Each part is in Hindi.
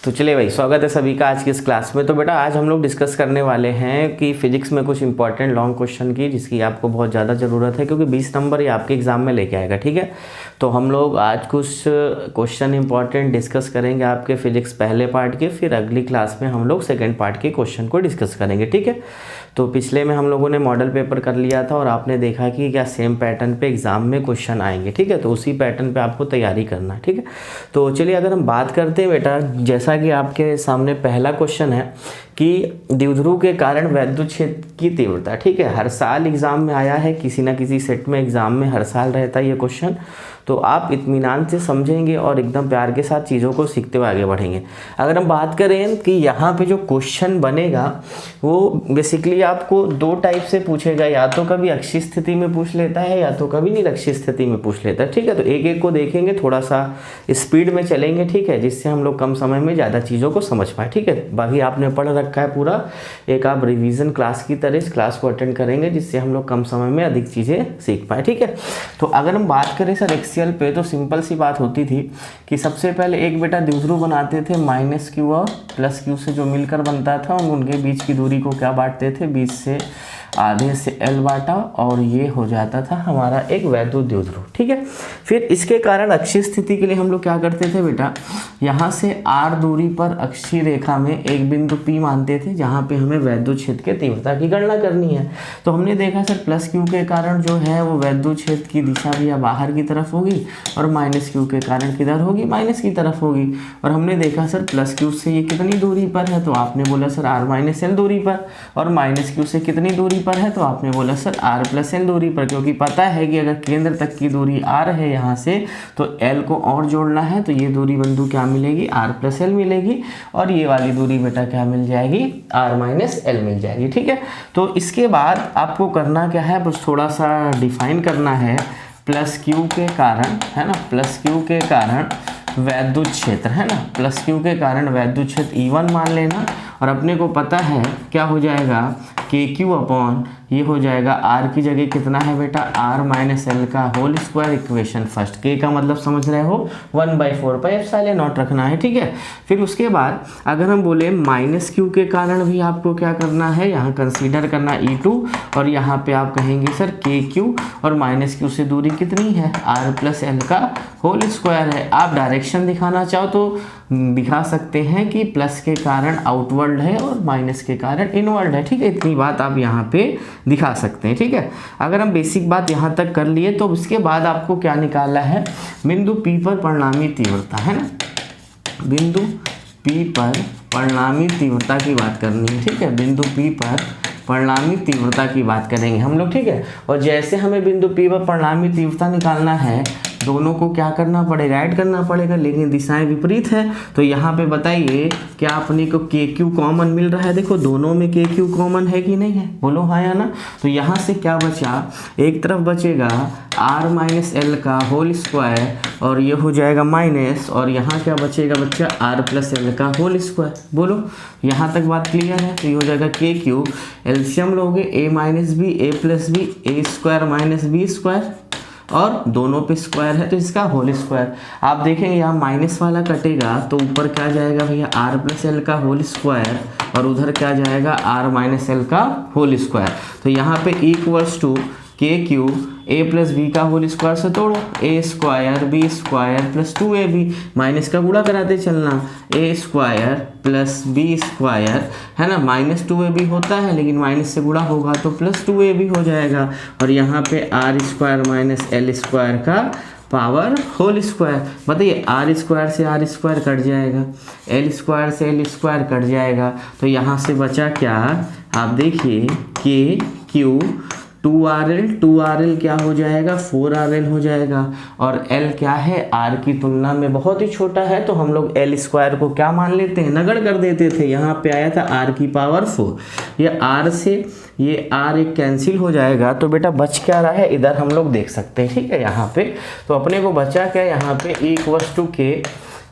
तो चलिए भाई, स्वागत है सभी का आज की इस क्लास में। तो बेटा आज हम लोग डिस्कस करने वाले हैं कि फिजिक्स में कुछ इंपॉर्टेंट लॉन्ग क्वेश्चन की, जिसकी आपको बहुत ज़्यादा ज़रूरत है क्योंकि 20 नंबर ये आपके एग्ज़ाम में लेके आएगा। ठीक है, तो हम लोग आज कुछ क्वेश्चन इंपॉर्टेंट डिस्कस करेंगे आपके फिजिक्स पहले पार्ट के, फिर अगली क्लास में हम लोग सेकेंड पार्ट के क्वेश्चन को डिस्कस करेंगे। ठीक है, तो पिछले में हम लोगों ने मॉडल पेपर कर लिया था और आपने देखा कि क्या सेम पैटर्न पे एग्ज़ाम में क्वेश्चन आएंगे। ठीक है, तो उसी पैटर्न पे आपको तैयारी करना है। ठीक है, तो चलिए अगर हम बात करते हैं बेटा, जैसा कि आपके सामने पहला क्वेश्चन है कि द्विध्रुव के कारण वैद्युत क्षेत्र की तीव्रता। ठीक है, हर साल एग्ज़ाम में आया है, किसी ना किसी सेट में एग्ज़ाम में हर साल रहता है ये क्वेश्चन। तो आप इत्मीनान से समझेंगे और एकदम प्यार के साथ चीज़ों को सीखते हुए आगे बढ़ेंगे। अगर हम बात करें कि यहाँ पे जो क्वेश्चन बनेगा वो बेसिकली आपको दो टाइप से पूछेगा, या तो कभी अक्षीय स्थिति में पूछ लेता है या तो कभी निरक्षीय स्थिति में पूछ लेता है। ठीक है, तो एक एक को देखेंगे, थोड़ा सा स्पीड में चलेंगे। ठीक है, जिससे हम लोग कम समय में ज़्यादा चीज़ों को समझ पाए। ठीक है, बाकी आपने पढ़ रखा है पूरा, एक आप रिवीजन क्लास की तरह इस क्लास को अटेंड करेंगे, जिससे हम लोग कम समय में अधिक चीज़ें सीख पाए। ठीक है, तो अगर हम बात करें सर एक्सीएल पे, तो सिंपल सी बात होती थी कि सबसे पहले एक बेटा द्विध्रुव बनाते थे, -q और +q से जो मिलकर बनता था, उनके बीच की दूरी को क्या बांटते थे, 20 से आधे से L बांटा, और ये हो जाता था हमारा एक वैद्युत द्विध्रुव। ठीक है, फिर इसके कारण अक्षीय स्थिति के लिए हम लोग क्या करते थे बेटा, यहाँ से r दूरी पर अक्षीय रेखा में एक बिंदु P मानते थे, जहाँ पे हमें वैद्युत क्षेत्र के तीव्रता की गणना करनी है। तो हमने देखा सर +q के कारण जो है वो वैद्युत क्षेत्र की दिशा भी या बाहर की तरफ होगी, और -q के कारण किधर होगी, माइनस की तरफ होगी। और हमने देखा सर +q से ये कितनी दूरी पर है, तो आपने बोला सर r-l दूरी पर, और -q से कितनी दूरी पर है, तो आपने बोला सर r+l दूरी पर, क्योंकि पता है कि अगर केंद्र तक की दूरी r है यहाँ से, तो l को और जोड़ना है, तो ये दूरी बिंदु क्या मिलेगी, r+l मिलेगी, और ये वाली दूरी बेटा क्या मिल जाएगी, r-l मिल जाएगी। ठीक है, तो इसके बाद आपको करना क्या है, बस थोड़ा सा डिफाइन करना है, +q के कारण, है ना, +q के कारण वैद्युत क्षेत्र, है ना, +q के कारण वैद्युत क्षेत्र E1 मान लेना, और अपने को पता है क्या हो जाएगा, KQ अपॉन ये हो जाएगा r की जगह कितना है बेटा, r-l का whole square, equation first. k का मतलब समझ रहे हो, 1/4πε0 रखना है। ठीक है, फिर उसके बाद अगर हम बोले -q के कारण भी आपको क्या करना है, यहाँ कंसीडर करना E2, और यहाँ पे आप कहेंगे सर KQ, और -q से दूरी कितनी है, r+l का होल स्क्वायर है। आप डायरेक्शन दिखाना चाहो तो दिखा सकते हैं कि प्लस के कारण आउटवर्ड है और माइनस के कारण इनवर्ड है। ठीक है, इतनी बात आप यहाँ पे दिखा सकते हैं। ठीक है, अगर हम बेसिक बात यहाँ तक कर लिए, तो उसके बाद आपको क्या निकालना है, बिंदु P पर परिणामी तीव्रता, है ना, बिंदु P पर परिणामी तीव्रता की बात करनी है। ठीक है, बिंदु P पर परिणामी तीव्रता की बात करेंगे हम लोग। ठीक है, और जैसे हमें बिंदु P पर परिणामी तीव्रता निकालना है, दोनों को क्या करना पड़ेगा, ऐड करना पड़ेगा, लेकिन दिशाएं विपरीत है। तो यहाँ पे बताइए क्या अपने को KQ कॉमन मिल रहा है, देखो दोनों में KQ कॉमन है कि नहीं है, बोलो हाँ या ना। तो यहाँ से क्या बचा, एक तरफ बचेगा r-l का होल स्क्वायर, और ये हो जाएगा माइनस, और यहाँ क्या बचेगा बच्चा, r+l का होल स्क्वायर। बोलो यहाँ तक बात क्लियर है। तो ये हो जाएगा KQ, एलसीएम लोगे a-b a+b a² - b², और दोनों पे स्क्वायर है तो इसका होल स्क्वायर। आप देखेंगे यहाँ माइनस वाला कटेगा तो ऊपर क्या जाएगा भैया, r+l का होल स्क्वायर, और उधर क्या जाएगा, r-l का होल स्क्वायर। तो यहाँ पे इक्वल्स टू KQ a+b का होल स्क्वायर से तोड़ो, a² b² + 2ab, माइनस का गुणा कराते चलना, a² + b², है ना, -2ab होता है लेकिन माइनस से गुणा होगा तो +2ab हो जाएगा, और यहाँ पे r² - l² का पावर होल स्क्वायर। बताइए r² से r² कट जाएगा, l² से l² कट जाएगा, तो यहाँ से बचा क्या, आप देखिए KQ 2rl क्या हो जाएगा, 4rl हो जाएगा, और l क्या है, r की तुलना में बहुत ही छोटा है, तो हम लोग l² को क्या मान लेते हैं, नगण्य कर देते थे। यहाँ पे आया था r की पावर 4, ये r से ये r एक कैंसिल हो जाएगा, तो बेटा बच क्या रहा है, इधर हम लोग देख सकते हैं। ठीक है, यहाँ पे तो अपने को बचा क्या, यहाँ पे इक्वल्स टू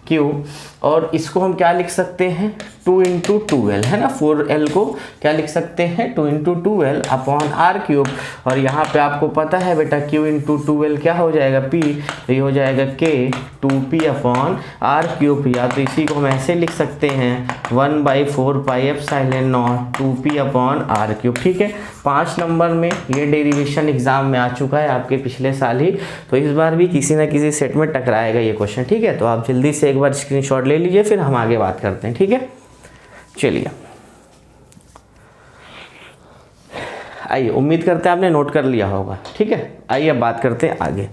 क्यूब, और इसको हम क्या लिख सकते हैं 2 इंटू 2l है ना, 4l को क्या लिख सकते हैं 2 into 2l upon R cube, और यहाँ पे आपको पता है बेटा q इंटू 2l क्या हो जाएगा p, तो ये हो जाएगा k 2p upon R cube, या तो इसी को हम ऐसे लिख सकते हैं 1/4 pi epsilon not 2p upon R cube. ठीक है, 5 नंबर में ये डेरिवेशन एग्जाम में आ चुका है आपके पिछले साल ही, तो इस बार भी किसी ना किसी सेट में टकराएगा ये क्वेश्चन। ठीक है, तो आप जल्दी से एक बार स्क्रीनशॉट ले लीजिए, फिर हम आगे बात करते हैं। ठीक है, चलिए आइए, उम्मीद करते हैं आपने नोट कर लिया होगा। ठीक है, आइए अब बात करते हैं आगे।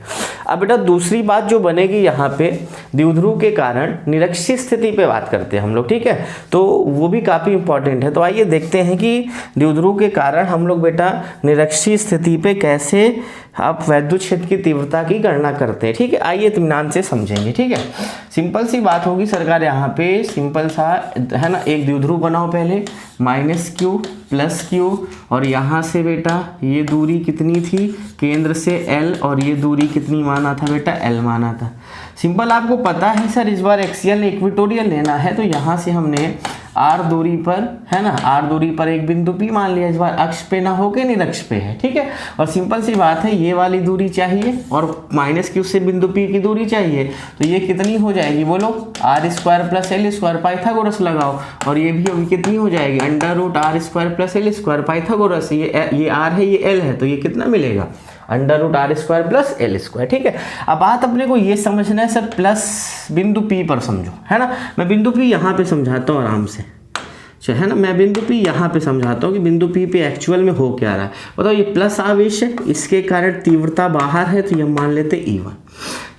अब बेटा दूसरी बात जो बनेगी यहाँ पे द्विध्रुव के कारण निरक्षीय स्थिति पे बात करते हैं हम लोग। ठीक है, तो वो भी काफ़ी इंपॉर्टेंट है। तो आइए देखते हैं कि द्विध्रुव के कारण हम लोग बेटा निरक्षीय स्थिति पे कैसे आप वैद्युत क्षेत्र की तीव्रता की गणना करते हैं। ठीक है, आइए इत्मीनान से समझेंगे। ठीक है, सिंपल सी बात होगी सरकार, यहाँ पे सिंपल सा है ना, एक द्विध्रुव बनाओ पहले, -q + q, और यहाँ से बेटा ये दूरी कितनी थी केंद्र से l, और ये दूरी कितनी माना था बेटा l माना था। सिंपल आपको पता है सर इस बार एक्सियल इक्वेटोरियल लेना है, तो यहाँ से हमने r दूरी पर है ना, r दूरी पर एक बिंदु P मान लिया, इस बार अक्ष पे ना होके निरक्ष पे है। ठीक है, और सिंपल सी बात है ये वाली दूरी चाहिए और -q से बिंदु P की दूरी चाहिए, तो ये कितनी हो जाएगी बोलो, r² + l², पाइथागोरस लगाओ, और ये भी होगी कितनी हो जाएगी √r² + l², पाइथागोरस, ये r है ये l है, तो ये कितना मिलेगा √r² + l²। ठीक है, अब बात अपने को ये समझना है सर प्लस बिंदु P पर समझो, है ना। मैं बिंदु P यहाँ पे समझाता हूँ आराम से, है ना, मैं बिंदु P यहाँ पे समझाता हूँ कि बिंदु P पे एक्चुअल में हो क्या रहा है। बताओ, ये प्लस आवेश है, इसके कारण तीव्रता बाहर है, तो ये मान लेते E1।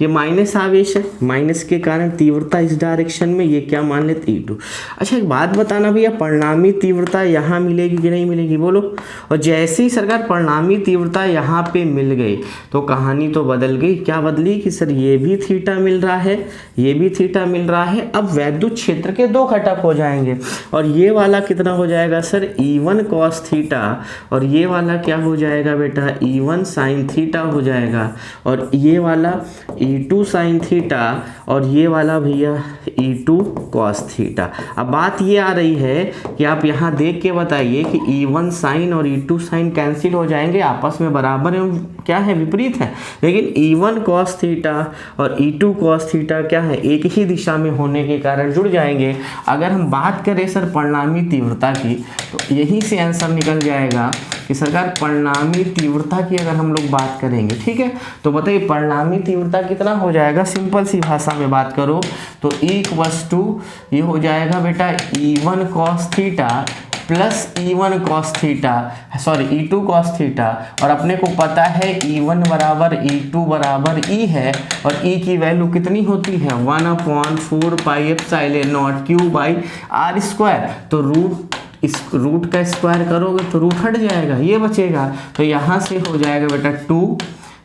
ये माइनस आवेश है, माइनस के कारण तीव्रता इस डायरेक्शन में, ये क्या मान लेते E2। अच्छा एक बात बताना भैया, परिणामी तीव्रता यहाँ मिलेगी कि नहीं मिलेगी बोलो, और जैसे ही सरकार परिणामी तीव्रता यहाँ पे मिल गई तो कहानी तो बदल गई। क्या बदली कि सर ये भी थीटा मिल रहा है, ये भी थीटा मिल रहा है, अब वैद्युत क्षेत्र के 2 घटक हो जाएंगे, और ये वाला कितना हो जाएगा सर E1 cos थीटा, और ये वाला क्या हो जाएगा बेटा E1 sin थीटा हो जाएगा, और ये वाला E2 sin थीटा, और ये वाला भैया E2 cos थीटा। अब बात ये आ रही है कि आप यहाँ देख के बताइए कि E1 sin और E2 sin कैंसिल हो जाएंगे, आपस में बराबर एवं क्या है विपरीत है, लेकिन E1 cos थीटा और E2 cos थीटा क्या है एक ही दिशा में होने के कारण जुड़ जाएंगे। अगर हम बात करें सर परिणामी तीव्रता की, तो यहीं से आंसर निकल जाएगा कि सरकार परिणामी तीव्रता की अगर हम लोग बात करेंगे, ठीक है, तो बताइए परिणामी तीव्रता कितना हो जाएगा, सिंपल सी भाषा में बात करो तो E ये हो जाएगा बेटा E1 cos theta plus E1 cos theta, sorry E2 cos theta, और अपने को पता है E1 बराबर E2 बराबर E है, और E की वैल्यू कितनी होती है 1/4 पाई एप्सिलॉन नॉट Q/r², तो इस रूट का स्क्वायर करोगे तो रूट हट जाएगा, ये बचेगा, तो यहाँ से हो जाएगा बेटा 2,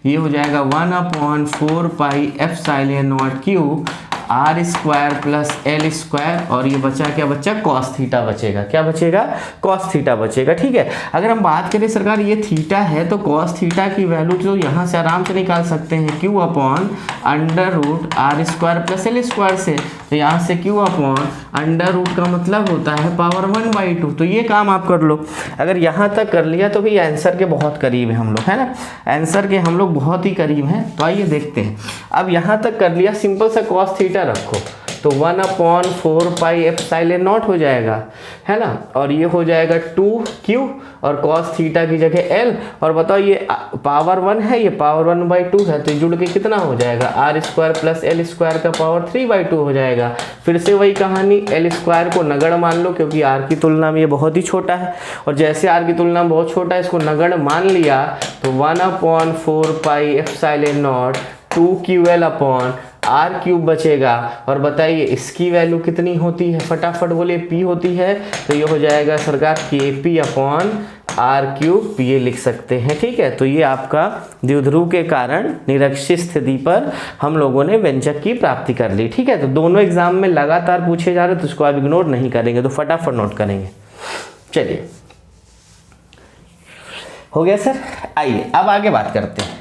ये हो जाएगा 1/4 pi epsilon not Q/r² + l², और ये बचा क्या बच्चा cos थीटा बचेगा, क्या बचेगा cos थीटा बचेगा। ठीक है, अगर हम बात करें सरकार ये थीटा है तो cos थीटा की वैल्यू तो यहाँ से आराम से निकाल सकते हैं Q/√r² + l² से, तो यहाँ से Q/√, का मतलब होता है पावर 1/2, तो ये काम आप कर लो। अगर यहाँ तक कर लिया तो भी आंसर के बहुत करीब है हम लोग, है ना, आंसर के हम लोग बहुत ही करीब हैं। तो आइए देखते हैं, अब यहाँ तक कर लिया, सिंपल सा cos थीटा रखो तो 1/4 पाई एप्सिलॉन नॉट हो जाएगा, है ना, और ये हो जाएगा 2Q और cos थीटा की जगह L, और बताओ ये पावर 1 है, ये पावर 1/2 है, तो जुड़ के कितना हो जाएगा r² + l² का पावर 3/2 हो जाएगा। फिर से वही कहानी, l² को नगण्य मान लो क्योंकि r की तुलना में ये बहुत ही छोटा है, और जैसे r की तुलना में बहुत छोटा है इसको नगण्य मान लिया तो 1/4 pi epsilon not 2QL/ r³ बचेगा, और बताइए इसकी वैल्यू कितनी होती है, फटाफट बोले P होती है, तो ये हो जाएगा सरकार KP/r³, ये लिख सकते हैं। ठीक है, तो ये आपका द्विध्रुव के कारण निरक्षीय स्थिति पर हम लोगों ने व्यंजक की प्राप्ति कर ली। ठीक है, तो दोनों एग्जाम में लगातार पूछे जा रहे तो उसको आप इग्नोर नहीं करेंगे, तो फटाफट नोट करेंगे। चलिए हो गया सर, आइए अब आगे बात करते हैं।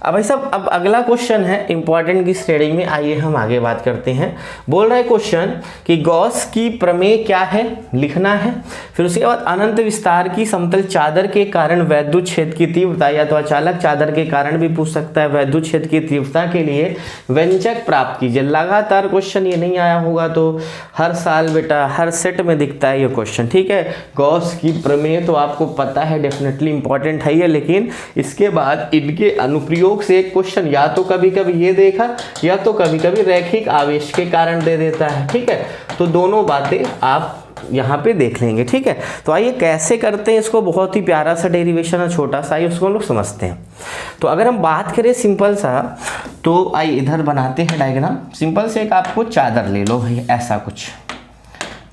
अब भाई साहब अब अगला क्वेश्चन है इंपॉर्टेंट की श्रेणी में, आइए हम आगे बात करते हैं। बोल रहा है क्वेश्चन कि गॉस की प्रमेय क्या है, लिखना है। फिर उसके बाद अनंत विस्तार की समतल चादर के कारण वैद्युत क्षेत्र की तीव्रता, या तो अचालक चादर के कारण भी पूछ सकता है, वैद्युत क्षेत्र की तीव्रता के लिए व्यंजक प्राप्त कीजिए। लगातार क्वेश्चन ये नहीं आया होगा तो हर साल बेटा हर सेट में दिखता है ये क्वेश्चन, ठीक है। गॉस की प्रमेय तो आपको पता है डेफिनेटली इंपॉर्टेंट है ये, लेकिन इसके बाद इनके अनुप्रयोग से एक क्वेश्चन या तो कभी कभी ये देखा या तो कभी कभी रैखिक आवेश के कारण दे देता है, ठीक है। तो दोनों बातें आप यहाँ पे देख लेंगे, ठीक है। तो आइए कैसे करते हैं इसको, बहुत ही प्यारा सा डेरिवेशन है, छोटा सा ही, उसको हम लोग समझते हैं। तो अगर हम बात करें सिंपल सा, तो आइए इधर बनाते हैं डायग्राम। सिंपल से एक आपको चादर ले लो भाई, ऐसा कुछ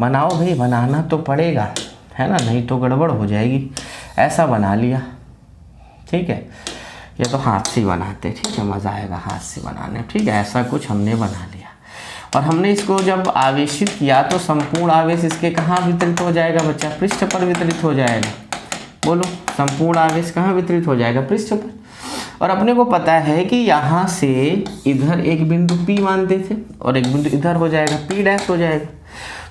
बनाओ भाई, बनाना तो पड़ेगा है ना, नहीं तो गड़बड़ हो जाएगी। ऐसा बना लिया, ठीक है। ये तो हाथ से ही बनाते, ठीक है, मज़ा आएगा हाथ से बनाने, ठीक है। ऐसा कुछ हमने बना लिया और हमने इसको जब आवेशित किया तो संपूर्ण आवेश इसके कहाँ वितरित हो जाएगा बच्चा, पृष्ठ पर वितरित हो जाएगा। बोलो संपूर्ण आवेश कहाँ वितरित हो जाएगा, पृष्ठ पर। और अपने को पता है कि यहाँ से इधर एक बिंदु P मानते थे और एक बिंदु इधर हो जाएगा, P' हो जाएगा।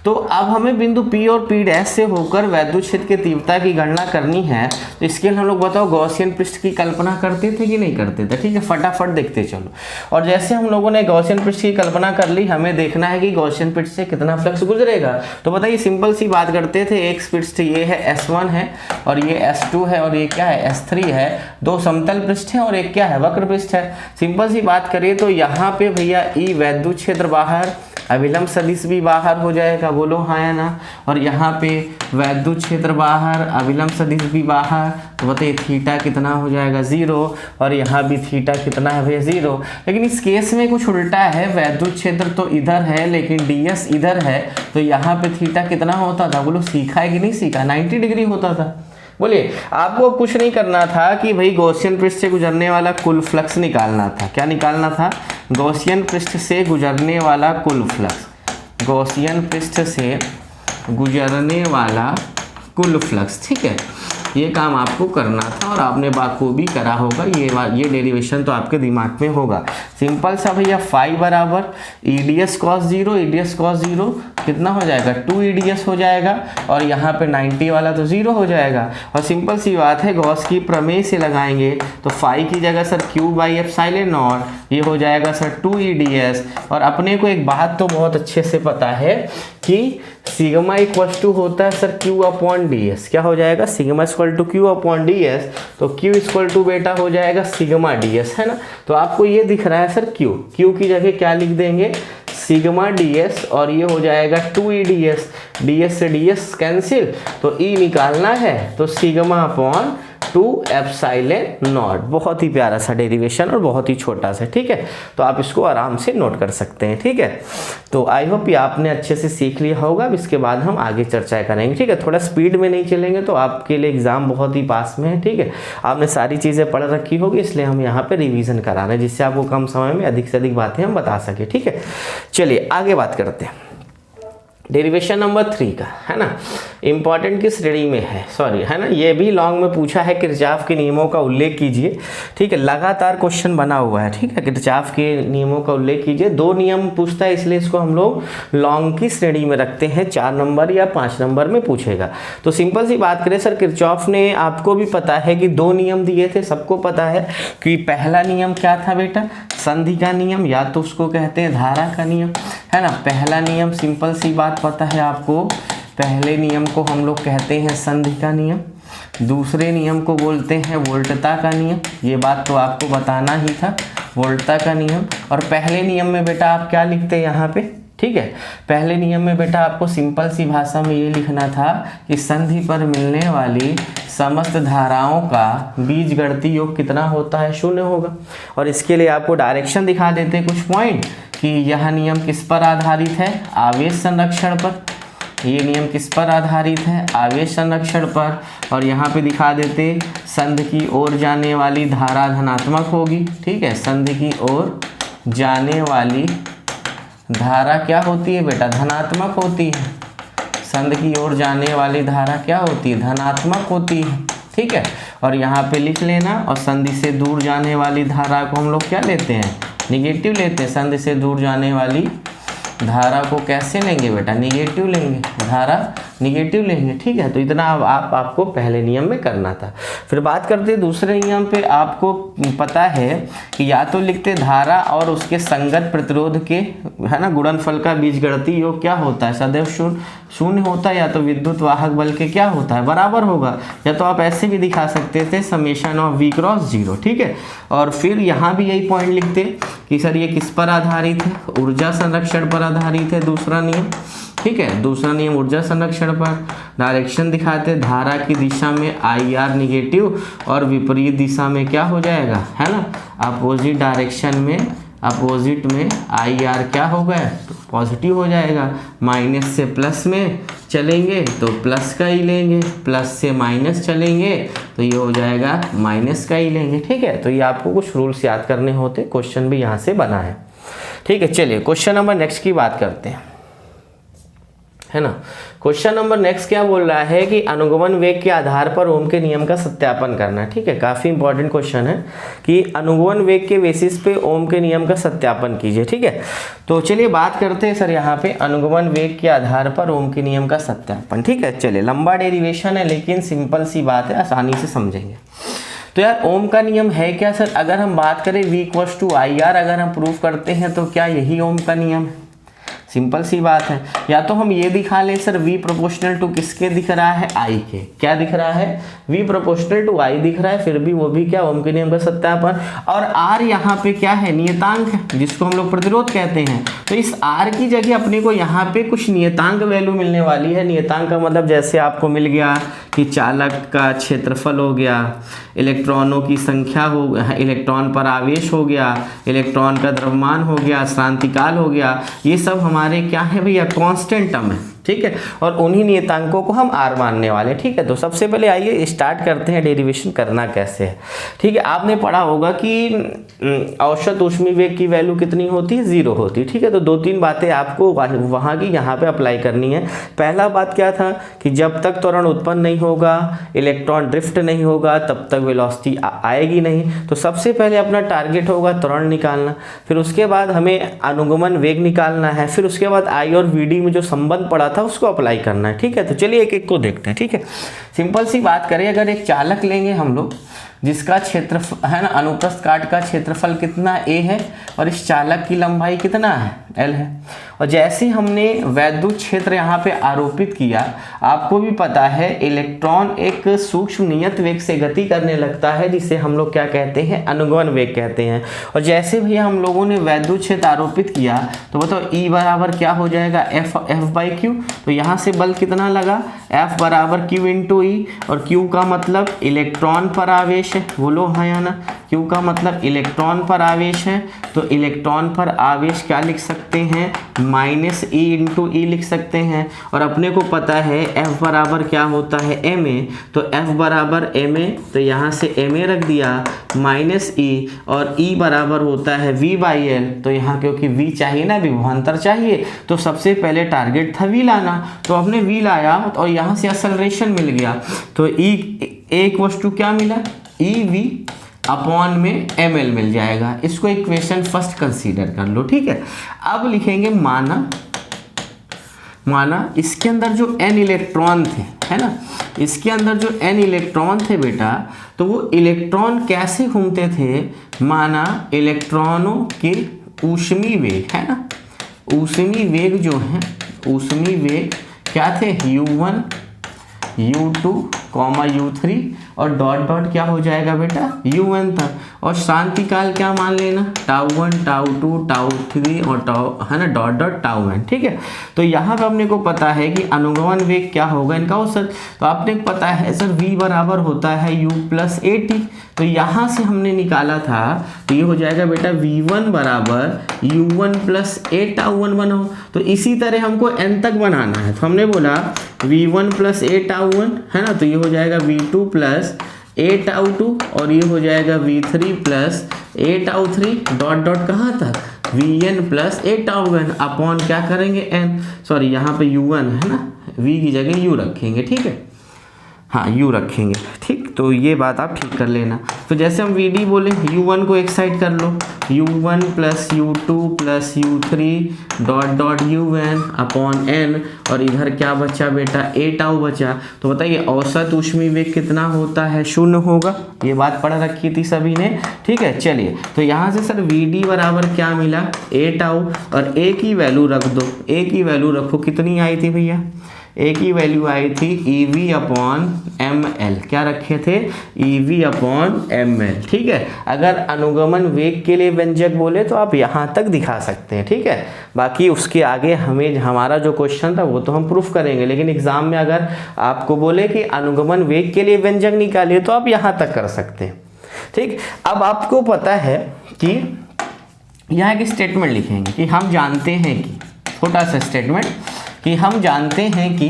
तो अब हमें बिंदु P और P' से होकर वैद्युत क्षेत्र की तीव्रता की गणना करनी है। तो इसके लिए हम लोग बताओ गॉसियन पृष्ठ की कल्पना करते थे कि नहीं करते थे, ठीक है। फटाफट देखते चलो। और जैसे हम लोगों ने गॉसियन पृष्ठ की कल्पना कर ली, हमें देखना है कि गॉसियन पृष्ठ से कितना फ्लक्स गुजरेगा। तो बताइए सिंपल सी बात करते थे, एक पृष्ठ ये है S1 है और ये S2 है और ये क्या है S3 है, दो समतल पृष्ठ है और एक क्या है वक्र पृष्ठ है। सिंपल सी बात करें तो यहाँ पे भैया ई वैद्युत क्षेत्र बाहर, अभिलंब सदिश भी बाहर हो जाएगा, बोलो हाँ या ना। और यहाँ पे वैद्युत क्षेत्र बाहर, अभिलंब सदिश भी बाहर, तो बताइए थीटा कितना हो जाएगा 0 और यहाँ भी थीटा कितना है भैया 0। लेकिन इस केस में कुछ उल्टा है, वैद्युत क्षेत्र तो इधर है लेकिन ds इधर है, तो यहाँ पे थीटा कितना होता था, बोलो सीखा है कि नहीं सीखा, 90 डिग्री होता था। बोलिए आपको कुछ नहीं करना था कि भाई गॉसियन पृष्ठ से गुजरने वाला कुल फ्लक्स निकालना था। क्या निकालना था, गॉसियन पृष्ठ से गुजरने वाला कुल फ्लक्स, गॉसियन पृष्ठ से गुजरने वाला कुल फ्लक्स, ठीक है। ये काम आपको करना था और आपने बाखूबी करा होगा। ये डेरिवेशन तो आपके दिमाग में होगा। सिंपल सा भैया फाई बराबर EDS cos 0, EDS cos 0 कितना हो जाएगा 2 EDS हो जाएगा और यहाँ पे 90 वाला तो 0 हो जाएगा। और सिंपल सी बात है, गॉस की प्रमेय से लगाएंगे तो फाई की जगह सर Q/ε0, ये हो जाएगा सर 2 EDS। और अपने को एक बात तो बहुत अच्छे से पता है कि सिग्मा इक्वल टू होता है सर Q/ds। क्या हो जाएगा, सिग्मा इक्वल टू Q/ds, तो Q इक्वल टू बेटा हो जाएगा सिग्मा ds, है ना। तो आपको ये दिख रहा है सर Q की जगह क्या लिख देंगे, सिग्मा ds, और ये हो जाएगा 2 EDS, ds से ds कैंसिल, तो E निकालना है तो σ/2ε0। बहुत ही प्यारा सा डेरिवेशन और बहुत ही छोटा सा, ठीक है। तो आप इसको आराम से नोट कर सकते हैं, ठीक है। तो आई होप ये आपने अच्छे से सीख लिया होगा। अब इसके बाद हम आगे चर्चा करेंगे, ठीक है। थोड़ा स्पीड में नहीं चलेंगे तो आपके लिए एग्जाम बहुत ही पास में है, ठीक है। आपने सारी चीज़ें पढ़ रखी होगी, इसलिए हम यहाँ पे रिवीजन करा रहे हैं जिससे आपको कम समय में अधिक से अधिक बातें हम बता सके, ठीक है। चलिए आगे बात करते हैं। डेरिवेशन नंबर 3 का है ना, इंपॉर्टेंट की श्रेणी में है, सॉरी है ना, ये भी लॉन्ग में पूछा है। किरचॉफ के नियमों का उल्लेख कीजिए, ठीक है। लगातार क्वेश्चन बना हुआ है, ठीक है। किरचॉफ के नियमों का उल्लेख कीजिए। 2 नियम पूछता है, इसलिए इसको हम लोग लॉन्ग की श्रेणी में रखते हैं, 4 नंबर या 5 नंबर में पूछेगा। तो सिंपल सी बात करें सर, किरचॉफ ने आपको भी पता है कि 2 नियम दिए थे, सबको पता है कि पहला नियम क्या था बेटा, संधि का नियम, या तो उसको कहते हैं धारा का नियम, है ना। पहला नियम सिंपल सी बात पता है आपको, पहले नियम को हम लोग कहते हैं संधि का नियम, दूसरे नियम को बोलते हैं वोल्टता का नियम। ये बात तो आपको बताना ही था, वोल्टता का नियम। और पहले नियम में बेटा आप क्या लिखते हैं यहाँ पे, ठीक है। पहले नियम में बेटा आपको सिंपल सी भाषा में ये लिखना था कि संधि पर मिलने वाली समस्त धाराओं का बीजगणितीय योग कितना होता है, 0 होगा। और इसके लिए आपको डायरेक्शन दिखा देते कुछ पॉइंट कि यह नियम किस पर आधारित है, आवेश संरक्षण पर। ये नियम किस पर आधारित है, आवेश संरक्षण पर। और यहाँ पे दिखा देते संधि की ओर जाने वाली धारा धनात्मक होगी, ठीक है। संधि की ओर जाने वाली धारा क्या होती है बेटा, धनात्मक होती है। संधि की ओर जाने वाली धारा क्या होती है, धनात्मक होती है, ठीक है। और यहाँ पे लिख लेना, और संधि से दूर जाने वाली धारा को हम लोग क्या लेते हैं, निगेटिव लेते हैं। संधि से दूर जाने वाली धारा को कैसे लेंगे बेटा, निगेटिव लेंगे, धारा निगेटिव लेंगे, ठीक है। तो इतना आपको पहले नियम में करना था। फिर बात करते हैं दूसरे नियम पे। आपको पता है कि या तो लिखते धारा और उसके संगत प्रतिरोध के, है ना, गुणनफल का बीजगणितीय योग क्या होता है, सदैव शून्य होता है, या तो विद्युत वाहक बल के क्या होता है, बराबर होगा। या तो आप ऐसे भी दिखा सकते थे, समेशन ऑफ V क्रॉस 0, ठीक है। और फिर यहाँ भी यही पॉइंट लिखते कि सर ये किस पर आधारित है, ऊर्जा संरक्षण पर आधारित है, दूसरा नियम, ठीक है। दूसरा नियम ऊर्जा संरक्षण पर। डायरेक्शन दिखाते, धारा की दिशा में IR निगेटिव और विपरीत दिशा में क्या हो जाएगा, है ना, अपोजिट डायरेक्शन में, अपोजिट में IR क्या होगा, तो पॉजिटिव हो जाएगा। माइनस से प्लस में चलेंगे तो प्लस का ही लेंगे, प्लस से माइनस चलेंगे तो ये हो जाएगा माइनस का ही लेंगे, ठीक है। तो ये आपको कुछ रूल्स याद करने होते, क्वेश्चन भी यहाँ से बना है, ठीक है। चलिए क्वेश्चन नंबर नेक्स्ट की बात करते हैं, है ना। क्वेश्चन नंबर नेक्स्ट क्या बोल रहा है कि अनुगमन वेग के आधार पर ओम के नियम का सत्यापन करना है, ठीक है। काफ़ी इंपॉर्टेंट क्वेश्चन है कि अनुगमन वेग के बेसिस पे ओम के नियम का सत्यापन कीजिए, ठीक है। तो चलिए बात करते हैं सर यहाँ पे अनुगमन वेग के आधार पर ओम के नियम का सत्यापन, ठीक है। चलिए लंबा डेरिवेशन है लेकिन सिंपल सी बात है, आसानी से समझेंगे। तो यार ओम का नियम है क्या सर, अगर हम बात करें V = IR अगर हम प्रूव करते हैं तो क्या यही ओम का नियम है, सिंपल सी बात है। या तो हम ये दिखा लें सर V प्रोपोर्शनल टू किसके दिख रहा है, I के, क्या दिख रहा है, V प्रोपोर्शनल टू I दिख रहा है, फिर भी वो भी क्या ओम के नियम का सत्यापन। और R यहाँ पे क्या है, नियतांक है, जिसको हम लोग प्रतिरोध कहते हैं। तो इस R की जगह अपने को यहाँ पे कुछ नियतांक वैल्यू मिलने वाली है। नियतांक का मतलब जैसे आपको मिल गया कि चालक का क्षेत्रफल हो गया, इलेक्ट्रॉनों की संख्या हो, इलेक्ट्रॉन पर आवेश हो गया, इलेक्ट्रॉन का द्रव्यमान हो गया, क्रांतिकाल हो गया, ये सब हमारे क्या है भैया, कांस्टेंट टर्म है, ठीक है। और उन्हीं नियतांकों को हम R मानने वाले, ठीक है। तो सबसे पहले आइए स्टार्ट करते हैं डेरिवेशन करना कैसे है, ठीक है। आपने पढ़ा होगा कि औसत ऊष्मीय वेग की वैल्यू कितनी होती है, 0 होती है, ठीक है। तो 2-3 बातें आपको वहाँ की यहाँ पे अप्लाई करनी है। पहला बात क्या था कि जब तक त्वरण उत्पन्न नहीं होगा, इलेक्ट्रॉन ड्रिफ्ट नहीं होगा, तब तक वेलोसिटी आएगी नहीं। तो सबसे पहले अपना टारगेट होगा त्वरण निकालना, फिर उसके बाद हमें अनुगमन वेग निकालना है, फिर उसके बाद I और VD में जो संबंध पड़ा था उसको अप्लाई करना है, ठीक है। तो चलिए एक एक को देखते हैं, ठीक है। सिंपल सी बात करें, अगर एक चालक लेंगे हम लोग जिसका क्षेत्रफल है ना, अनुप्रस्थ काट का क्षेत्रफल कितना A है और इस चालक की लंबाई कितना है, L है। और जैसे हमने वैद्युत क्षेत्र यहाँ पे आरोपित किया, आपको भी पता है इलेक्ट्रॉन एक सूक्ष्म नियत वेग से गति करने लगता है, जिसे हम लोग क्या कहते हैं, अनुगमन वेग कहते हैं। और जैसे भैया हम लोगों ने वैद्युत क्षेत्र आरोपित किया तो बताओ E बराबर क्या हो जाएगा, F/Q। तो यहाँ से बल कितना लगा, F बराबर Q × E, और Q का मतलब इलेक्ट्रॉन पर आवेश है, बोलो हाँ या ना। Q का मतलब इलेक्ट्रॉन पर आवेश है, तो इलेक्ट्रॉन पर आवेश क्या लिख सकते हैं, -E × E लिख सकते हैं। और अपने को पता है F बराबर क्या होता है, ma, तो F बराबर ma, तो यहाँ से ma रख दिया, -E, और E बराबर होता है V/L। तो यहाँ क्योंकि V चाहिए ना, विभवांतर चाहिए, तो सबसे पहले टारगेट था V लाना, तो हमने V लाया और यहाँ से एक्सेलरेशन मिल गया। तो E क्या मिला, EV/में ml मिल जाएगा। इसको इक्वेशन फर्स्ट कंसीडर कर लो, ठीक है। अब लिखेंगे माना इसके अंदर जो n इलेक्ट्रॉन थे, है ना, इसके अंदर जो n इलेक्ट्रॉन थे बेटा, तो वो इलेक्ट्रॉन कैसे घूमते थे, माना इलेक्ट्रॉनों के ऊष्मीय वेग, है ना, ऊष्मीय वेग जो है, ऊष्मीय वेग क्या थे, U1 U2, U3 और डॉट डॉट क्या हो जाएगा बेटा, UN तक। और शांतिकाल क्या मान लेना, τ1 τ2 τ3 और τ, है ना, डॉट डॉट τn, ठीक है। तो यहाँ पे अपने को पता है कि अनुगमन वेग क्या होगा इनका औसत। तो आपने पता है सर V बराबर होता है U + AT। तो यहाँ से हमने निकाला था, तो ये हो जाएगा बेटा V1 बराबर U1 + Aτ1 बनाओ। तो इसी तरह हमको n तक बनाना है, तो हमने बोला V1 + Aτ1, है ना, तो ये हो जाएगा V2 + Aτ2, और ये हो जाएगा V3 + Aτ3, डॉट डॉट कहाँ तक, Vn + Aτn अपॉन क्या करेंगे n, सॉरी यहाँ पे U1 है ना, V की जगह U रखेंगे, ठीक है। हाँ u रखेंगे, ठीक। तो ये बात आप ठीक कर लेना। तो जैसे हम vd बोले, u1 को एक साइड कर लो, u1 plus u2 plus u3 dot dot un upon n, और इधर क्या बचा बेटा, a टाउ बचा। तो बताइए औसत ऊष्मीय वेग कितना होता है, 0 होगा। ये बात पढ़ रखी थी सभी ने, ठीक है। चलिए, तो यहाँ से सर vd बराबर क्या मिला, a टाउ, और a की वैल्यू रख दो, a की वैल्यू रखो, कितनी आई थी भैया, ए की वैल्यू आई थी EV अपॉन ml, क्या रखे थे, EV अपॉन ml, ठीक है। अगर अनुगमन वेग के लिए व्यंजक बोले तो आप यहाँ तक दिखा सकते हैं, ठीक है। बाकी उसके आगे हमें हमारा जो क्वेश्चन था वो तो हम प्रूफ करेंगे, लेकिन एग्जाम में अगर आपको बोले कि अनुगमन वेग के लिए व्यंजक निकालिए तो आप यहाँ तक कर सकते हैं, ठीक। अब आपको पता है कि यहाँ एक स्टेटमेंट लिखेंगे कि हम जानते हैं कि, छोटा सा स्टेटमेंट, कि हम जानते हैं कि,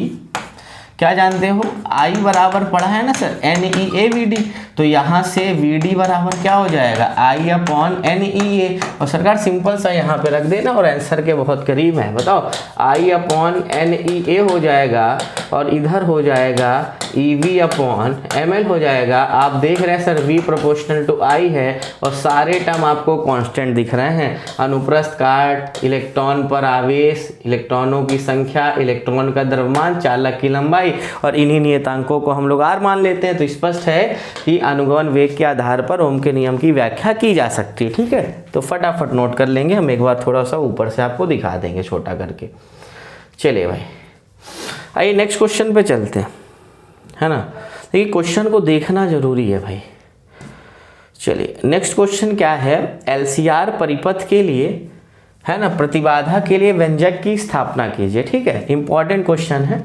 क्या जानते हो, I बराबर पढ़ा है ना सर NEAVD, तो यहाँ से VD बराबर क्या हो जाएगा, I अपॉन NEA, और सरकार सिंपल सा यहाँ पे रख देना और आंसर के बहुत करीब है। बताओ, I अपॉन NEA हो जाएगा और इधर हो जाएगा EV अपॉन ml हो जाएगा। आप देख रहे हैं sir V proportional to I है और सारे टर्म आपको कांस्टेंट दिख रहे हैं। अनुप्रस्थ काट, इलेक्ट्रॉन पर आवेश, इलेक्ट्रॉनों की संख्या, इलेक्ट्रॉन का द्रव्यमान, चालक की लंबाई, और इन्हीं नियतांकों को हम लोग R मान लेते हैं। तो स्पष्ट है कि अनुगमन वेग के आधार पर ओम के नियम की व्याख्या की जा सकती है, ठीक है। तो फटाफट नोट कर लेंगे, हम एक बार थोड़ा सा ऊपर से आपको दिखा देंगे छोटा करके। चलिए भाई, आइए नेक्स्ट क्वेश्चन पे चलते हैं, है ना। देखिए क्वेश्चन को देखना जरूरी है भाई। चलिए नेक्स्ट क्वेश्चन क्या है, LCR परिपथ के लिए, है ना, प्रतिबाधा के लिए व्यंजक की स्थापना कीजिए, ठीक है। इंपॉर्टेंट क्वेश्चन है,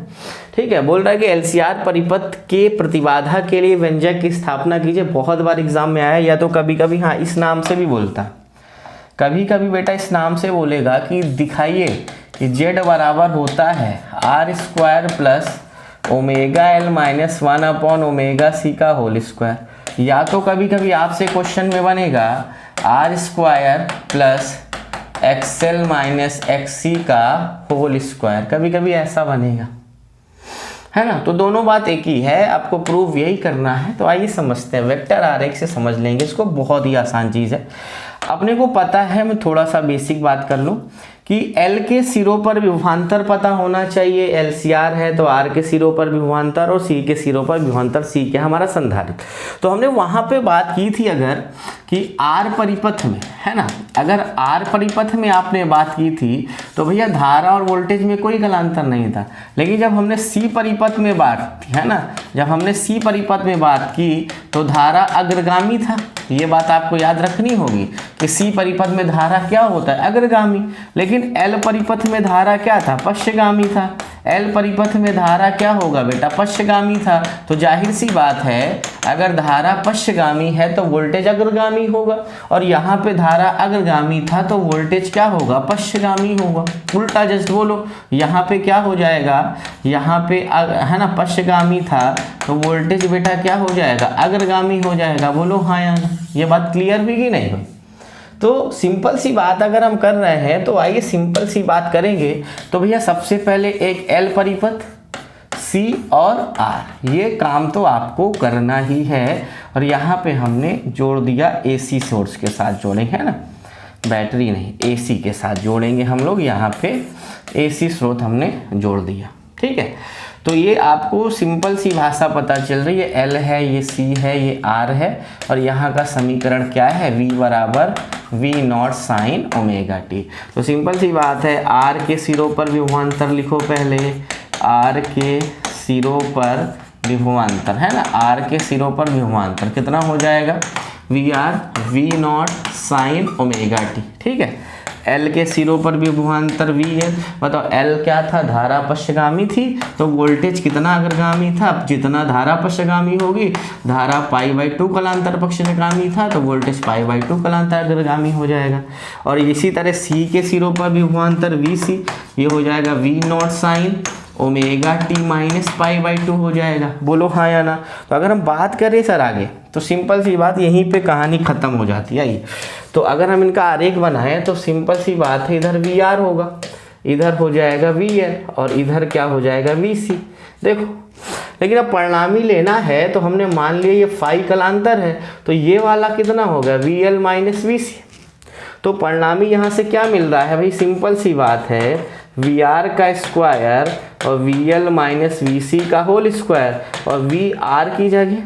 ठीक है। बोल रहा है कि LCR परिपथ के प्रतिबाधा के लिए व्यंजक की स्थापना कीजिए। बहुत बार एग्जाम में आया, या तो कभी कभी हाँ इस नाम से भी बोलता, कभी कभी बेटा इस नाम से बोलेगा कि दिखाइए कि Z बराबर होता है R square plus omega L minus 1 upon omega C का होल स्क्वायर, या तो कभी कभी आपसे क्वेश्चन में बनेगा R square plus XL minus XC का होल स्क्वायर, कभी कभी ऐसा बनेगा, है ना। तो दोनों बात एक ही है, आपको प्रूव यही करना है। तो आइए समझते हैं, वेक्टर आरेख से समझ लेंगे इसको, बहुत ही आसान चीज़ है। अपने को पता है, मैं थोड़ा सा बेसिक बात कर लूँ कि L के सिरों पर विभवांतर पता होना चाहिए। LCR है तो R के सिरों पर विभवांतर और C के सिरों पर विभवांतर, C के हमारा संधारित्र। तो हमने वहाँ पे बात की थी अगर कि R परिपथ में, है ना, अगर R परिपथ में आपने बात की थी तो भैया धारा और वोल्टेज में कोई कलांतर नहीं था। लेकिन जब हमने C परिपथ में बात की, है ना, जब हमने C परिपथ में बात की तो धारा अग्रगामी था। ये बात आपको याद रखनी होगी कि C परिपथ में धारा क्या होता है, अग्रगामी। लेकिन L परिपथ में धारा क्या था, पश्चगामी था। L परिपथ में धारा क्या होगा बेटा, पश्चगामी था। तो जाहिर सी बात है अगर धारा पश्चगामी है तो वोल्टेज अग्रगामी होगा, और यहाँ पे धारा अग्रगामी था तो वोल्टेज क्या होगा, पश्चगामी होगा। उल्टा जस्ट बोलो, यहाँ पे क्या हो जाएगा, यहाँ पे है ना पश्चगामी था तो वोल्टेज बेटा क्या हो जाएगा, अग्रगामी हो जाएगा। बोलो हाँ या ना, ये बात क्लियर भी कि नहीं भाई। तो सिंपल सी बात अगर हम कर रहे हैं तो आइए सिंपल सी बात करेंगे। तो भैया सबसे पहले एक L परिपथ, C और R, ये काम तो आपको करना ही है। और यहाँ पे हमने जोड़ दिया AC सोर्स के साथ जोड़ेंगे, है ना, बैटरी नहीं AC के साथ जोड़ेंगे हम लोग। यहाँ पे AC स्रोत हमने जोड़ दिया, ठीक है। तो ये आपको सिंपल सी भाषा पता चल रही है, L है, ये C है, ये R है, और यहाँ का समीकरण क्या है, V बराबर V0 साइन ओमेगा t। तो सिंपल सी बात है, R के सिरों पर विभवांतर लिखो पहले, R के सिरों पर विभवांतर, है ना, R के सिरों पर विभवांतर कितना हो जाएगा, V0 साइन ओमेगा t, ठीक है। L के सिरों पर भी विभवांतर V है। बताओ L क्या था, धारा पश्चगामी थी, तो वोल्टेज कितना अग्रगामी था। जितना धारा पश्चगामी होगी, धारा π/2 कलांतर पक्षगामी था तो वोल्टेज π/2 कलांतर अग्रगामी हो जाएगा। और इसी तरह C के सिरों पर विभवांतर VC, ये हो जाएगा V0 sine omega t minus π/2 हो जाएगा। बोलो हाँ या ना। तो अगर हम बात करें सर आगे, तो सिंपल सी बात यहीं पे कहानी खत्म हो जाती है। तो अगर हम इनका आरेख बनाएं तो सिंपल सी बात है, इधर VR होगा, इधर हो जाएगा VL और इधर क्या हो जाएगा VC। देखो, लेकिन अब परिणामी लेना है तो हमने मान लिया ये फाई कलांतर है, तो ये वाला कितना होगा VL माइनस VC। तो परिणामी यहाँ से क्या मिल रहा है भाई, सिंपल सी बात है, VR का स्क्वायर और VL माइनस VC का होल स्क्वायर, और VR की जगह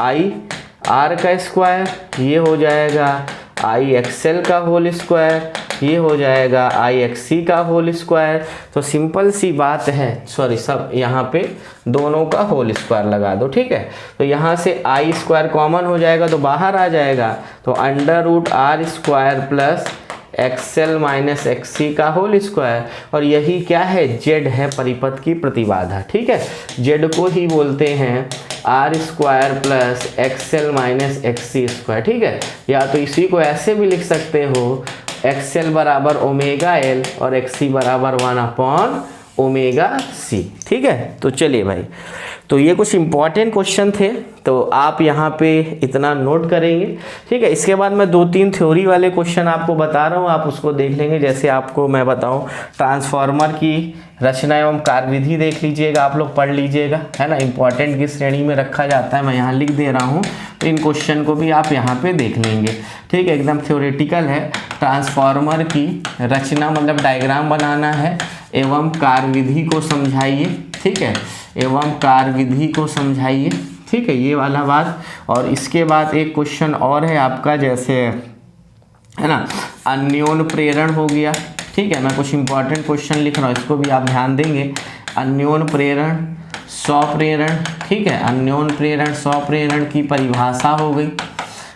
IR का स्क्वायर, ये हो जाएगा IXL का होल स्क्वायर, ये हो जाएगा IXC का होल स्क्वायर। तो सिंपल सी बात है, सॉरी सब यहाँ पे दोनों का होल स्क्वायर लगा दो, ठीक है। तो यहाँ से I स्क्वायर कॉमन हो जाएगा तो बाहर आ जाएगा, तो under root R square plus XL minus XC का होल स्क्वायर, और यही क्या है, Z है परिपथ की प्रतिबाधा, ठीक है। Z को ही बोलते हैं R square plus XL minus XC square, ठीक है। या तो इसी को ऐसे भी लिख सकते हो, XL बराबर ओमेगा L और XC बराबर 1/ओमेगा C, ठीक है। तो चलिए भाई, तो ये कुछ इंपॉर्टेंट क्वेश्चन थे, तो आप यहाँ पे इतना नोट करेंगे, ठीक है। इसके बाद मैं 2-3 थ्योरी वाले क्वेश्चन आपको बता रहा हूँ, आप उसको देख लेंगे। जैसे आपको मैं बताऊँ, ट्रांसफार्मर की रचना एवं कार्यविधि देख लीजिएगा, आप लोग पढ़ लीजिएगा, है ना। इंपॉर्टेंट की श्रेणी में रखा जाता है, मैं यहाँ लिख दे रहा हूँ, तो इन क्वेश्चन को भी आप यहाँ पे देख लेंगे, ठीक है। एकदम थ्योरेटिकल है। ट्रांसफार्मर की रचना मतलब डायग्राम बनाना है एवं कार्यविधि को समझाइए, ठीक है, एवं कार्यविधि को समझाइए, ठीक है, ये वाला बात। और इसके बाद एक क्वेश्चन और है आपका, जैसे है ना, अन्योन प्रेरण हो गया, ठीक है। मैं कुछ इंपॉर्टेंट क्वेश्चन लिख रहा हूँ, इसको भी आप ध्यान देंगे। अन्योन प्रेरण, स्वप्रेरण, ठीक है, अन्योन प्रेरण स्वप्रेरण की परिभाषा हो गई,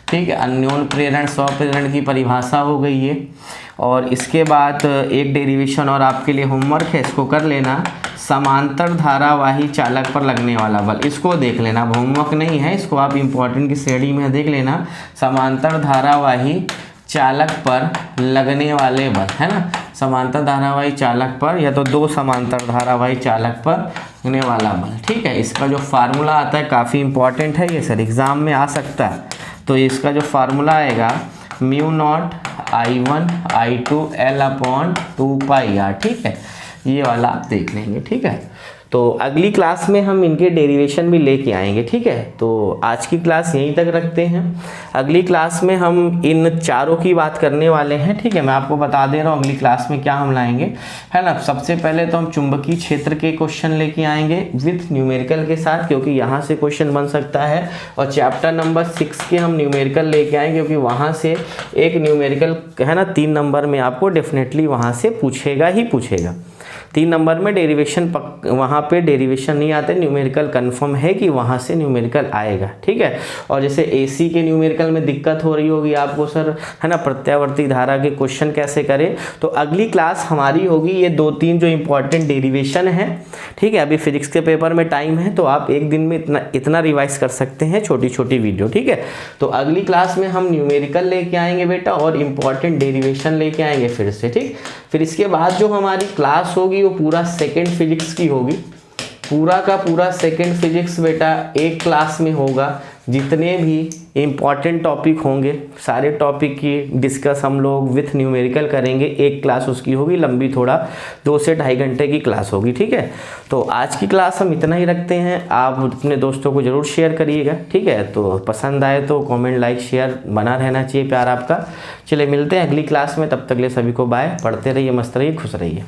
ठीक है। अन्योन प्रेरण स्वप्रेरण की परिभाषा हो गई ये। और इसके बाद एक डेरिवेशन और आपके लिए होमवर्क है, इसको कर लेना। समांतर धारावाही चालक पर लगने वाला बल, इसको देख लेना, होमवर्क नहीं है, इसको आप इंपॉर्टेंट की श्रेणी में देख लेना। समांतर धारावाही चालक पर लगने वाले बल, है ना, समांतर धारावाही चालक पर, या तो 2 समांतर धारावाही चालक पर लगने वाला बल, ठीक है। इसका जो फार्मूला आता है काफ़ी इंपॉर्टेंट है ये, सर एग्जाम में आ सकता है। तो इसका जो फार्मूला आएगा μ0 I1 I2 L/2πr, ठीक है, ये वाला आप देख लेंगे, ठीक है। तो अगली क्लास में हम इनके डेरिवेशन भी लेके आएंगे, ठीक है। तो आज की क्लास यहीं तक रखते हैं, अगली क्लास में हम इन चारों की बात करने वाले हैं, ठीक है। मैं आपको बता दे रहा हूँ अगली क्लास में क्या हम लाएंगे, है ना। सबसे पहले तो हम चुंबकीय क्षेत्र के क्वेश्चन लेके आएंगे विथ न्यूमेरिकल के साथ, क्योंकि यहाँ से क्वेश्चन बन सकता है। और चैप्टर नंबर 6 के हम न्यूमेरिकल लेके आएंगे, क्योंकि वहाँ से एक न्यूमेरिकल, है ना, 3 नंबर में आपको डेफिनेटली वहाँ से पूछेगा ही पूछेगा। 3 नंबर में डेरिवेशन वहाँ पे डेरिवेशन नहीं आते, न्यूमेरिकल कंफर्म है कि वहाँ से न्यूमेरिकल आएगा, ठीक है। और जैसे AC के न्यूमेरिकल में दिक्कत हो रही होगी आपको, सर है ना, प्रत्यावर्ती धारा के क्वेश्चन कैसे करें, तो अगली क्लास हमारी होगी ये 2-3 जो इंपॉर्टेंट डेरिवेशन है, ठीक है। अभी फिजिक्स के पेपर में टाइम है, तो आप एक दिन में इतना रिवाइज कर सकते हैं, छोटी छोटी वीडियो, ठीक है। तो अगली क्लास में हम न्यूमेरिकल लेके आएंगे बेटा, और इंपॉर्टेंट डेरिवेशन लेके आएंगे फिर से, ठीक। फिर इसके बाद जो हमारी क्लास होगी वो पूरा सेकंड फिजिक्स की होगी, पूरा का पूरा सेकंड फिजिक्स बेटा एक क्लास में होगा। जितने भी इम्पॉर्टेंट टॉपिक होंगे सारे टॉपिक की डिस्कस हम लोग विथ न्यूमेरिकल करेंगे, एक क्लास उसकी होगी लंबी, थोड़ा 2 से 2.5 घंटे की क्लास होगी, ठीक है। तो आज की क्लास हम इतना ही रखते हैं, आप अपने दोस्तों को ज़रूर शेयर करिएगा, ठीक है। तो पसंद आए तो कमेंट लाइक शेयर बना रहना चाहिए, प्यार आपका। चलिए मिलते हैं अगली क्लास में, तब तक के लिए सभी को बाय, पढ़ते रहिए, मस्त रहिए, खुश रहिए।